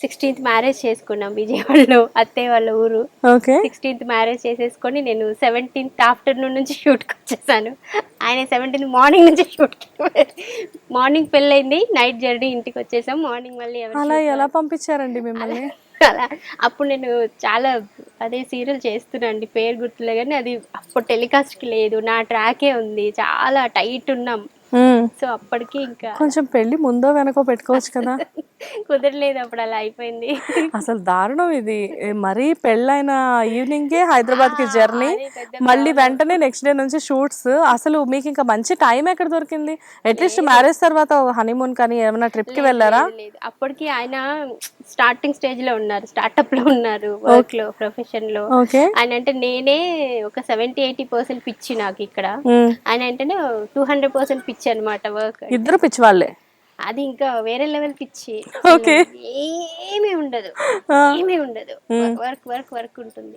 16th marriage చేసుకున్నాం విజయవాడలో అత్తయ్య వాళ్ళ ఊరు. ఓకే. 16th మ్యారేజ్ చేసేసుకొని నేను 17th ఆఫ్టర్నూన్ నుంచి షూట్కి వచ్చేసాను. ఆయన 17th మార్నింగ్ నుంచి షూట్కి. మార్నింగ్ పెళ్ళైంది, నైట్ జర్నీ ఇంటికి వచ్చేసాం. మార్నింగ్ మళ్ళీ అలా ఎలా పంపించారండి మిమ్మల్ని? అలా అప్పుడు నేను చాలా అదే సీరియల్ చేస్తున్నా అండి, పేరు గుర్తులే కానీ అది అప్పుడు టెలికాస్ట్కి లేదు, నా ట్రాకే ఉంది, చాలా టైట్ ఉన్నాం. సో అప్పటికి ఇంకా కొంచెం పెళ్లి ముందో వెనకో పెట్టుకోవచ్చు కదా. కుదరలేదు, అప్పుడు అలా అయిపోయింది. అసలు దారుణం ఇది. మరీ పెళ్ళైన ఈవినింగే హైదరాబాద్ కి జర్నీ, అది పెద్ద మళ్ళీ వెంటనే నెక్స్ట్ డే నుంచి షూట్స్. అసలు మీకు ఇంకా మంచి టైం ఎక్కడ దొరికింది? అట్లీస్ట్ మ్యారేజ్ తర్వాత హనీమూన్ కానీ ఏమైనా ట్రిప్ కి వెళ్ళారా? లేదు. అప్పటికి ఆయన స్టార్టింగ్ స్టేజ్ లో ఉన్నారు, స్టార్ట్అప్ లో ఉన్నారు, వర్క్ లో, ప్రొఫెషన్ లో. ఓకే. ఆయన అంటే నేనే ఒక 70-80% పిచ్చి నాకు ఇక్కడ. ఆయన అంటేనే 200% పిచ్చి అనమాట వర్క్. ఇద్దరు పిచ్చి వాళ్ళే. అది ఇంకా వేరే లెవెల్ పిచ్చి. ఓకే. ఏమీ ఉండదు, ఏమీ ఉండదు, వర్క్ వర్క్ వర్క్ ఉంటుంది.